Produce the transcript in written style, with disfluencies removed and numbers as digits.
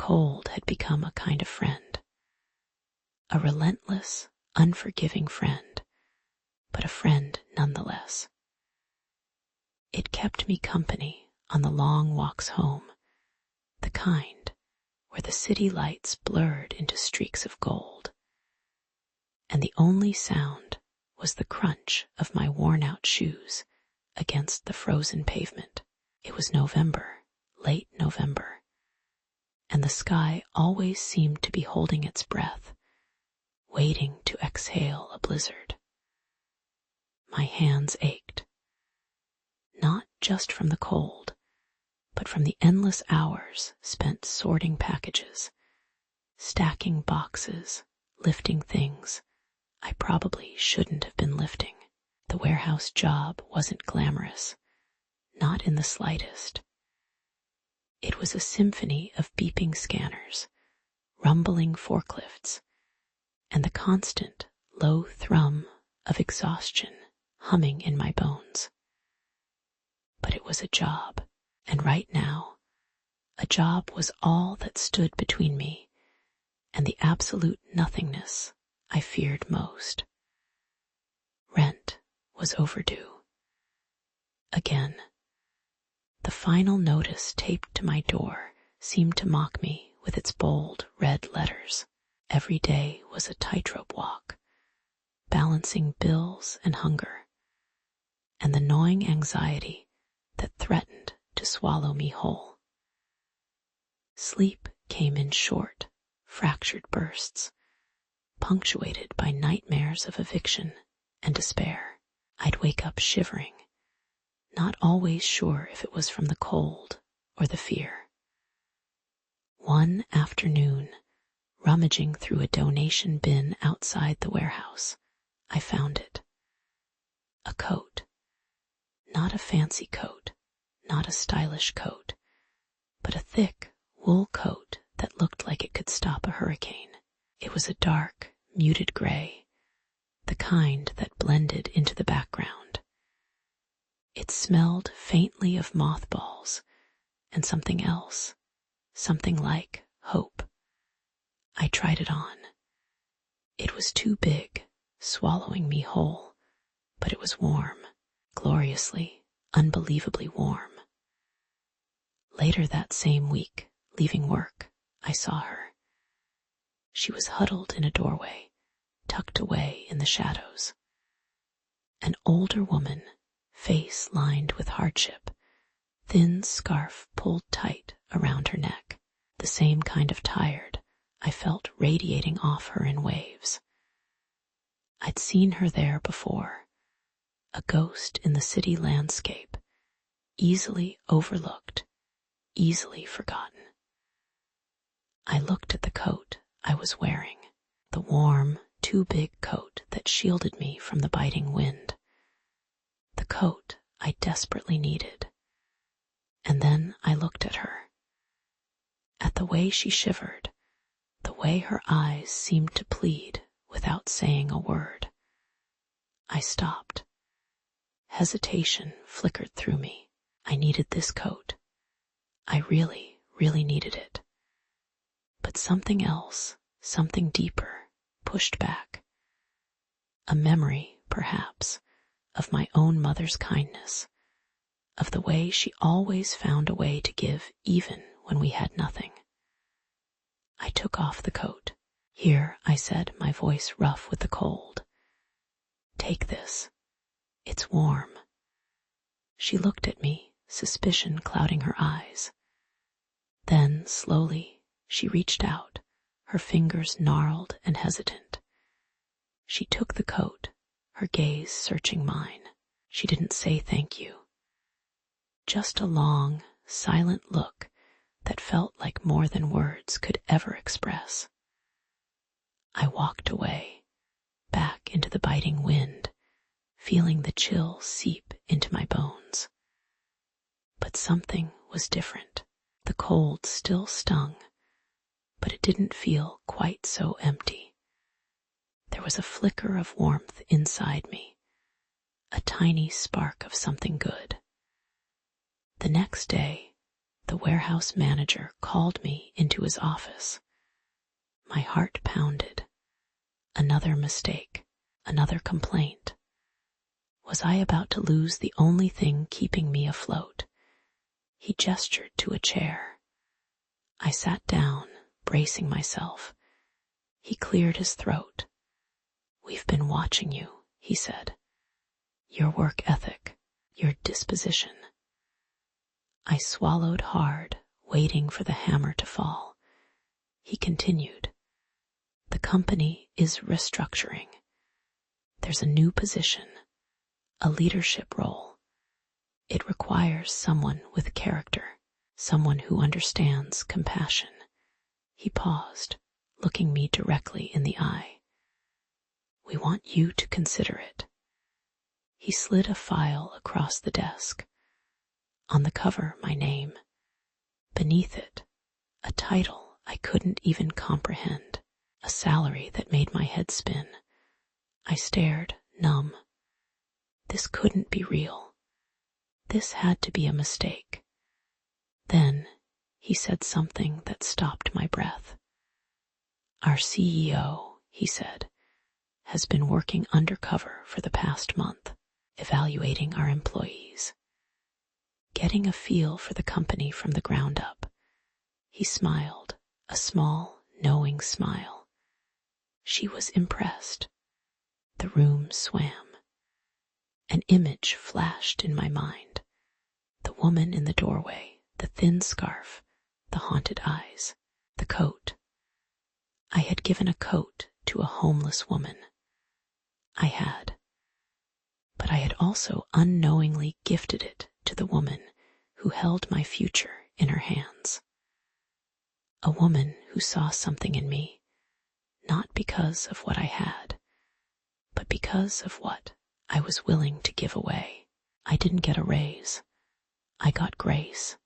cold had become a kind of friend, a relentless, unforgiving friend, but a friend nonetheless. It kept me company on the long walks home, the kind where the city lights blurred into streaks of gold, and the only sound was the crunch of my worn-out shoes against the frozen pavement. It was November, late November, and the sky always seemed to be holding its breath, waiting to exhale a blizzard. My hands ached, not just from the cold, but from the endless hours spent sorting packages, stacking boxes, lifting things I probably shouldn't have been lifting. The warehouse job wasn't glamorous, not in the slightest. It was a symphony of beeping scanners, rumbling forklifts, and the constant low thrum of exhaustion humming in my bones. But it was a job, and right now, a job was all that stood between me and the absolute nothingness I feared most. Rent was overdue. Again, the final notice taped to my door seemed to mock me with its bold red letters. Every day was a tightrope walk, balancing bills and hunger, and the gnawing anxiety that threatened to swallow me whole. Sleep came in short, fractured bursts, punctuated by nightmares of eviction and despair. I'd wake up shivering, not always sure if it was from the cold or the fear. One afternoon, rummaging through a donation bin outside the warehouse, I found it. A coat. Not a fancy coat, not a stylish coat, but a thick wool coat that looked like it could stop a hurricane. It was a dark, muted gray, the kind that blended into the background. It smelled faintly of mothballs and something else, something like hope. I tried it on. It was too big, swallowing me whole, but it was warm, gloriously, unbelievably warm. Later that same week, leaving work, I saw her. She was huddled in a doorway, tucked away in the shadows. An older woman, face lined with hardship, thin scarf pulled tight around her neck, the same kind of tired I felt radiating off her in waves. I'd seen her there before, a ghost in the city landscape, easily overlooked, easily forgotten. I looked at the coat I was wearing, the warm, too big coat that shielded me from the biting wind, the coat I desperately needed. And then I looked at her, at the way she shivered, the way her eyes seemed to plead without saying a word. I stopped. Hesitation flickered through me. I needed this coat. I really, really needed it. But something else, something deeper, pushed back. A memory, perhaps, of my own mother's kindness, of the way she always found a way to give even when we had nothing. I took off the coat. "Here," I said, my voice rough with the cold. "Take this. It's warm." She looked at me, suspicion clouding her eyes. Then, slowly, she reached out, her fingers gnarled and hesitant. She took the coat, her gaze searching mine. She didn't say thank you. Just a long, silent look that felt like more than words could ever express. I walked away, back into the biting wind, feeling the chill seep into my bones. But something was different. The cold still stung, but it didn't feel quite so empty. There was a flicker of warmth inside me, a tiny spark of something good. The next day, The warehouse manager called me into his office. My heart pounded. Another mistake, another complaint. Was I about to lose the only thing keeping me afloat? He gestured to a chair. I sat down, bracing myself. He cleared his throat. "We've been watching you," he said. "Your work ethic, your disposition." I swallowed hard, waiting for the hammer to fall. He continued. "The company is restructuring. There's a new position, a leadership role. It requires someone with character, someone who understands compassion." He paused, looking me directly in the eye. "We want you to consider it." He slid a file across the desk. On the cover, my name. Beneath it, a title I couldn't even comprehend, a salary that made my head spin. I stared, numb. This couldn't be real. This had to be a mistake. Then he said something that stopped my breath. "Our CEO," he said, "has been working undercover for the past month, evaluating our employees, getting a feel for the company from the ground up." He smiled, a small, knowing smile. She was impressed. The room swam. An image flashed in my mind. The woman in the doorway, the thin scarf, the haunted eyes, the coat. I had given a coat to a homeless woman. I had. But I had also unknowingly gifted it to the woman who held my future in her hands. A woman who saw something in me, not because of what I had, but because of what I was willing to give away. I didn't get a raise. I got grace.